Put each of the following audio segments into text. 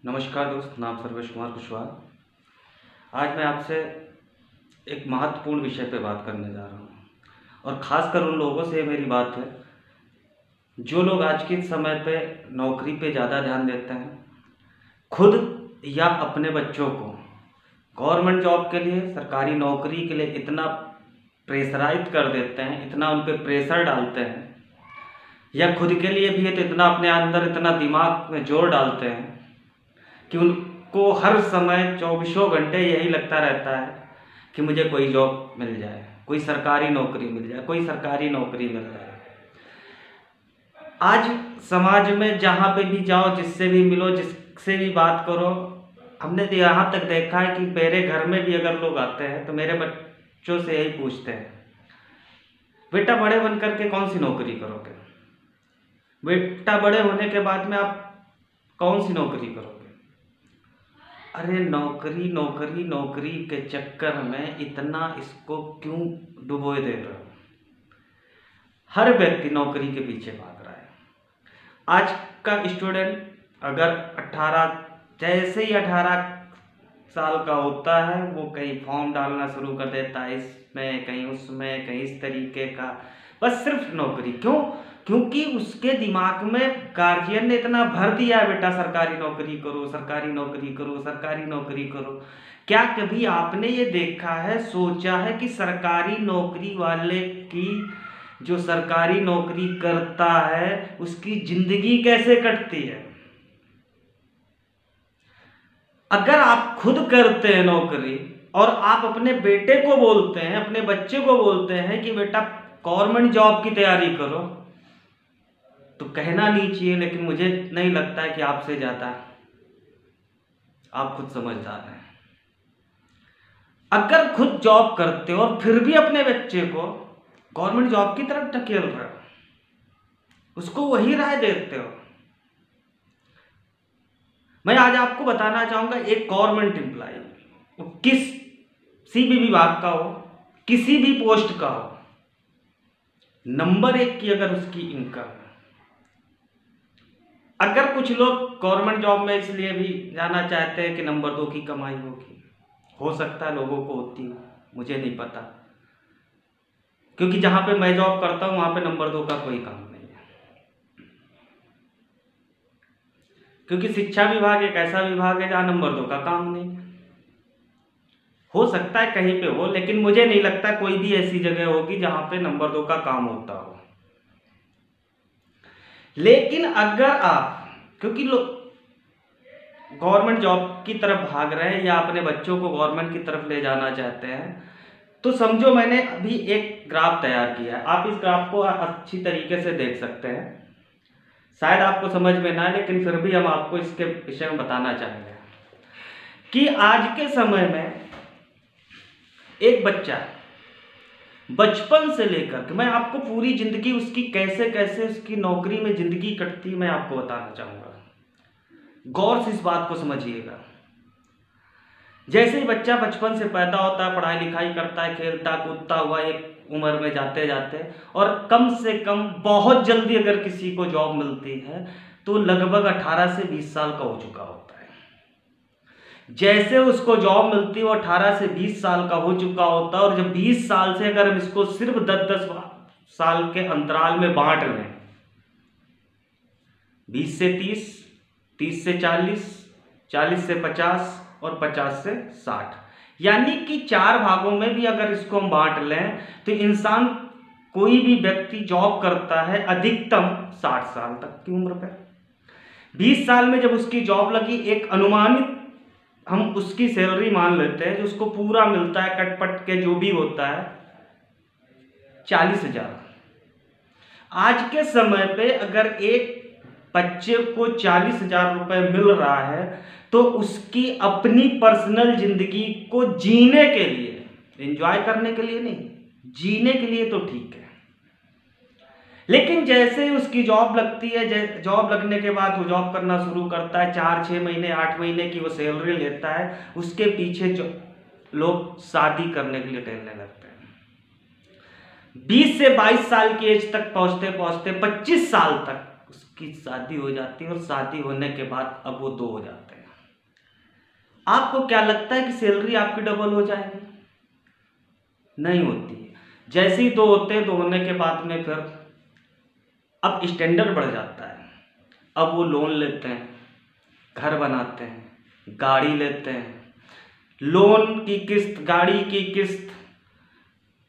नमस्कार दोस्त, नाम सर्वेश कुमार कुशवाहा। आज मैं आपसे एक महत्वपूर्ण विषय पे बात करने जा रहा हूँ और ख़ासकर उन लोगों से मेरी बात है जो लोग आज के समय पे नौकरी पे ज़्यादा ध्यान देते हैं, खुद या अपने बच्चों को गवर्नमेंट जॉब के लिए, सरकारी नौकरी के लिए इतना प्रेशराइज कर देते हैं, इतना उन पे प्रेशर डालते हैं, या खुद के लिए भी है तो इतना अपने अंदर इतना दिमाग में जोर डालते हैं कि उनको हर समय चौबीसों घंटे यही लगता रहता है कि मुझे कोई जॉब मिल जाए, कोई सरकारी नौकरी मिल जाए, कोई सरकारी नौकरी मिल जाए। आज समाज में जहाँ पे भी जाओ, जिससे भी मिलो, जिससे भी बात करो, हमने तो यहाँ तक देखा है कि मेरे घर में भी अगर लोग आते हैं तो मेरे बच्चों से यही पूछते हैं, बेटा बड़े बन करके कौन सी नौकरी करोगे? बेटा बड़े होने के बाद में आप कौन सी नौकरी करोगे? अरे नौकरी नौकरी नौकरी के चक्कर में इतना इसको क्यों डुबोए दे रहे हो? हर व्यक्ति नौकरी के पीछे भाग रहा है। आज का स्टूडेंट अगर 18 जैसे ही 18 साल का होता है वो कहीं फॉर्म डालना शुरू कर देता है, इसमें कहीं उसमें कहीं इस तरीके का, बस सिर्फ नौकरी। क्यों? क्योंकि उसके दिमाग में गार्जियन ने इतना भर दिया है, बेटा सरकारी नौकरी करो, सरकारी नौकरी करो, सरकारी नौकरी करो। क्या कभी आपने ये देखा है, सोचा है कि सरकारी नौकरी वाले की जो सरकारी नौकरी करता है उसकी जिंदगी कैसे कटती है? अगर आप खुद करते हैं नौकरी और आप अपने बेटे को बोलते हैं, अपने बच्चे को बोलते हैं कि बेटा गवर्नमेंट जॉब की तैयारी करो, तो कहना नहीं चाहिए, लेकिन मुझे नहीं लगता है कि आपसे ज़्यादा आप खुद समझदार हैं। अगर खुद जॉब करते हो और फिर भी अपने बच्चे को गवर्नमेंट जॉब की तरफ धकेल रहे हो, उसको वही राय देते हो। मैं आज आपको बताना चाहूंगा, एक गवर्नमेंट एम्प्लॉय किसी भी विभाग का हो, किसी भी पोस्ट का हो, नंबर 1 की अगर उसकी इनकम, अगर कुछ लोग गवर्नमेंट जॉब में इसलिए भी जाना चाहते हैं कि नंबर 2 की कमाई होगी, हो सकता है लोगों को होती हो, मुझे नहीं पता, क्योंकि जहां पे मैं जॉब करता हूं वहां पे नंबर 2 का कोई काम नहीं है। क्योंकि शिक्षा विभाग एक ऐसा विभाग है जहां नंबर 2 का काम नहीं है। हो सकता है कहीं पे हो, लेकिन मुझे नहीं लगता कोई भी ऐसी जगह होगी जहां पे नंबर 2 का काम होता हो। लेकिन अगर आप, क्योंकि लोग गवर्नमेंट जॉब की तरफ भाग रहे हैं या अपने बच्चों को गवर्नमेंट की तरफ ले जाना चाहते हैं, तो समझो मैंने अभी एक ग्राफ तैयार किया है। आप इस ग्राफ को अच्छी तरीके से देख सकते हैं, शायद आपको समझ में ना आए, लेकिन फिर भी हम आपको इसके विषय में बताना चाहेंगे कि आज के समय में एक बच्चा बचपन से लेकर के, मैं आपको पूरी जिंदगी उसकी कैसे कैसे उसकी नौकरी में जिंदगी कटती है मैं आपको बताना चाहूंगा। गौर से इस बात को समझिएगा। जैसे ही बच्चा बचपन से पैदा होता है, पढ़ाई लिखाई करता है, खेलता कूदता हुआ एक उम्र में जाते जाते, और कम से कम बहुत जल्दी अगर किसी को जॉब मिलती है तो लगभग 18 से 20 साल का हो चुका होता है। जैसे उसको जॉब मिलती है वो 18 से 20 साल का हो चुका होता है। और जब 20 साल से अगर हम इसको सिर्फ 10-10 साल के अंतराल में बांट लें, 20 से 30, 30 से 40, 40 से 50 और 50 से 60, यानी कि 4 भागों में भी अगर इसको हम बांट लें तो इंसान, कोई भी व्यक्ति जॉब करता है अधिकतम 60 साल तक की उम्र पर। 20 साल में जब उसकी जॉब लगी, एक अनुमानित हम उसकी सैलरी मान लेते हैं जो उसको पूरा मिलता है, कटपट के जो भी होता है, 40,000। आज के समय पे अगर एक बच्चे को 40,000 रुपए मिल रहा है तो उसकी अपनी पर्सनल जिंदगी को जीने के लिए, एंजॉय करने के लिए नहीं, जीने के लिए तो ठीक है। लेकिन जैसे ही उसकी जॉब लगती है, जॉब लगने के बाद वो जॉब करना शुरू करता है, 4-6 महीने 8 महीने की वो सैलरी लेता है, उसके पीछे जो लोग शादी करने के लिए टहलने लगते हैं। 20 से 22 साल की एज तक पहुंचते पहुंचते 25 साल तक उसकी शादी हो जाती है, और शादी होने के बाद अब वो 2 हो जाते हैं। आपको क्या लगता है कि सैलरी आपकी डबल हो जाएगी? नहीं होती है। जैसे ही दो होते हैं, दो होने के बाद में फिर अब स्टैंडर्ड बढ़ जाता है। अब वो लोन लेते हैं, घर बनाते हैं, गाड़ी लेते हैं, लोन की किस्त, गाड़ी की किस्त,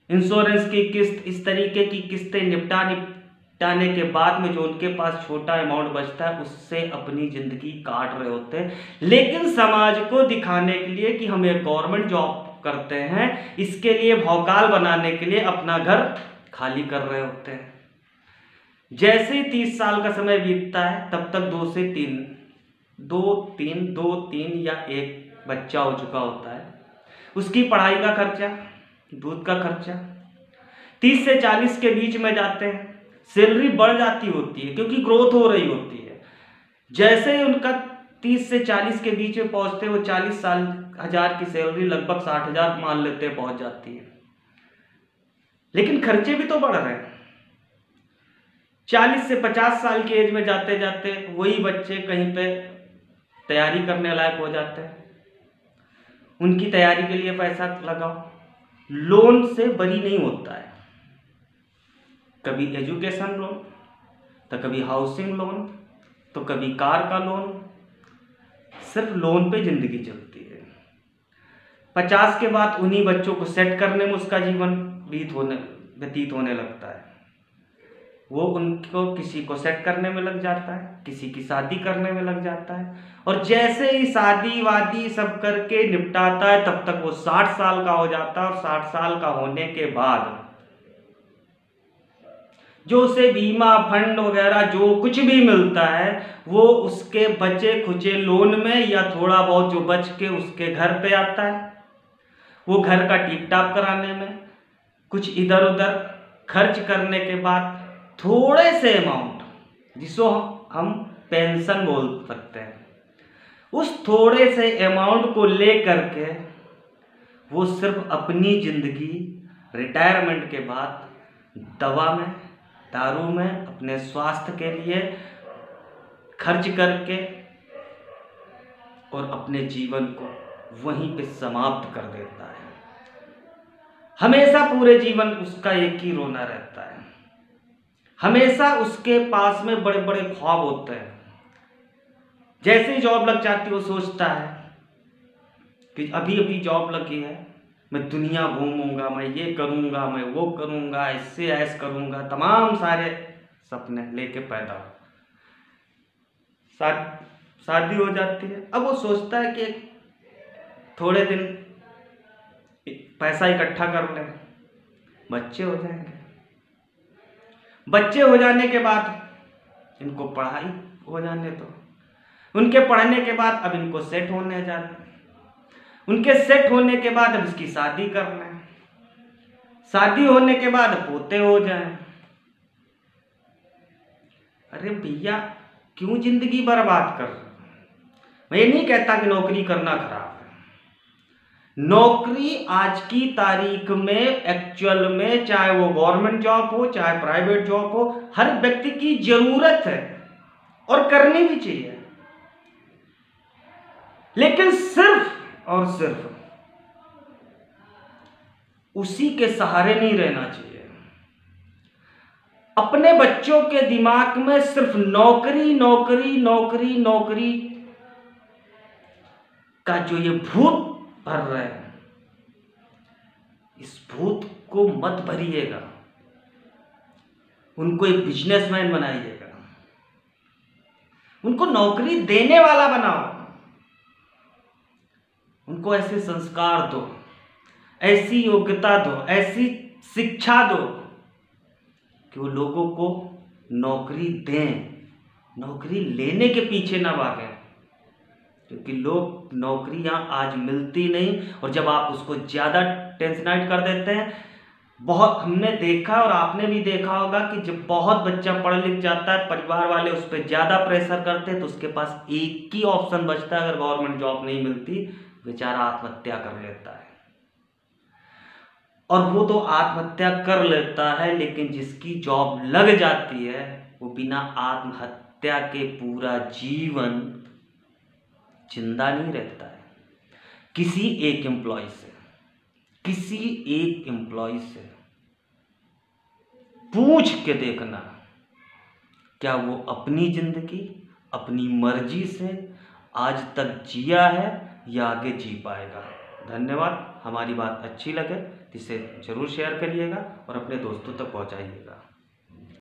इंश्योरेंस की किस्त, इस तरीके की किस्तें निपटाने के बाद में जो उनके पास छोटा अमाउंट बचता है उससे अपनी ज़िंदगी काट रहे होते हैं। लेकिन समाज को दिखाने के लिए कि हम एक गवर्नमेंट जॉब करते हैं, इसके लिए भौकाल बनाने के लिए अपना घर खाली कर रहे होते हैं। जैसे ही 30 साल का समय बीतता है तब तक दो तीन या एक बच्चा हो चुका होता है। उसकी पढ़ाई का खर्चा, दूध का खर्चा। 30 से 40 के बीच में जाते हैं, सैलरी बढ़ जाती होती है क्योंकि ग्रोथ हो रही होती है। जैसे ही उनका 30 से 40 के बीच में पहुंचते हैं, वो 40,000 की सैलरी लगभग 60,000 मान लेते हैं पहुंच जाती है। लेकिन खर्चे भी तो बढ़ रहे हैं। 40 से 50 साल की एज में जाते जाते वही बच्चे कहीं पे तैयारी करने लायक हो जाते हैं। उनकी तैयारी के लिए पैसा लगाओ, लोन से बरी नहीं होता है। कभी एजुकेशन लोन, तो कभी हाउसिंग लोन, तो कभी कार का लोन। सिर्फ लोन पे जिंदगी चलती है। 50 के बाद उन्हीं बच्चों को सेट करने में उसका जीवन व्यतीत होने लगता है। वो उनको किसी को सेट करने में लग जाता है, किसी की शादी करने में लग जाता है, और जैसे ही शादी वादी सब करके निपटाता है तब तक वो 60 साल का हो जाता है। और 60 साल का होने के बाद जो उसे बीमा फंड वगैरह जो कुछ भी मिलता है वो उसके बचे खुचे लोन में या थोड़ा बहुत जो बच के उसके घर पे आता है। वो घर का टिप टाप कराने में, कुछ इधर उधर खर्च करने के बाद थोड़े से अमाउंट, जिसको हम पेंशन बोल सकते हैं, उस थोड़े से अमाउंट को ले करके वो सिर्फ अपनी जिंदगी रिटायरमेंट के बाद दवा में, दारू में, अपने स्वास्थ्य के लिए खर्च करके और अपने जीवन को वहीं पे समाप्त कर देता है। हमेशा पूरे जीवन उसका एक ही रोना रहता है। हमेशा उसके पास में बड़े बड़े ख्वाब होते हैं। जैसे ही जॉब लग जाती है वो सोचता है कि अभी अभी जॉब लगी है, मैं दुनिया घूमूंगा, मैं ये करूंगा, मैं वो करूंगा, इससे ऐश करूंगा, तमाम सारे सपने लेके पैदा हो। शादी हो जाती है। अब वो सोचता है कि थोड़े दिन पैसा इकट्ठा कर लें, बच्चे हो जाएंगे। बच्चे हो जाने के बाद इनको पढ़ाई हो जाने दो। उनके पढ़ने के बाद अब इनको सेट होने जाना। उनके सेट होने के बाद अब इसकी शादी करना है। शादी होने के बाद पोते हो जाएं। अरे भैया, क्यों जिंदगी बर्बाद कर रहे हो? मैं ये नहीं कहता कि नौकरी करना खराब है। नौकरी आज की तारीख में एक्चुअल में, चाहे वो गवर्नमेंट जॉब हो चाहे प्राइवेट जॉब हो, हर व्यक्ति की जरूरत है और करनी भी चाहिए। लेकिन सिर्फ और सिर्फ उसी के सहारे नहीं रहना चाहिए। अपने बच्चों के दिमाग में सिर्फ नौकरी नौकरी नौकरी नौकरी का जो ये भूत भर रहे हैं, इस भूत को मत भरिएगा। उनको एक बिजनेसमैन बनाइएगा। उनको नौकरी देने वाला बनाओ। उनको ऐसे संस्कार दो, ऐसी योग्यता दो, ऐसी शिक्षा दो कि वो लोगों को नौकरी दें, नौकरी लेने के पीछे ना भागें। क्योंकि लोग नौकरियां आज मिलती नहीं, और जब आप उसको ज़्यादा टेंशनाइट कर देते हैं, बहुत हमने देखा और आपने भी देखा होगा कि जब बहुत बच्चा पढ़ लिख जाता है, परिवार वाले उस पर ज़्यादा प्रेशर करते हैं, तो उसके पास एक ही ऑप्शन बचता है। अगर गवर्नमेंट जॉब नहीं मिलती, बेचारा आत्महत्या कर लेता है। और वो तो आत्महत्या कर लेता है, लेकिन जिसकी जॉब लग जाती है वो बिना आत्महत्या के पूरा जीवन जिंदा नहीं रहता है। किसी एक एम्प्लॉय से, किसी एक एम्प्लॉय से पूछ के देखना, क्या वो अपनी जिंदगी अपनी मर्जी से आज तक जिया है या आगे जी पाएगा। धन्यवाद। हमारी बात अच्छी लगे तो इसे ज़रूर शेयर करिएगा और अपने दोस्तों तक पहुंचाइएगा।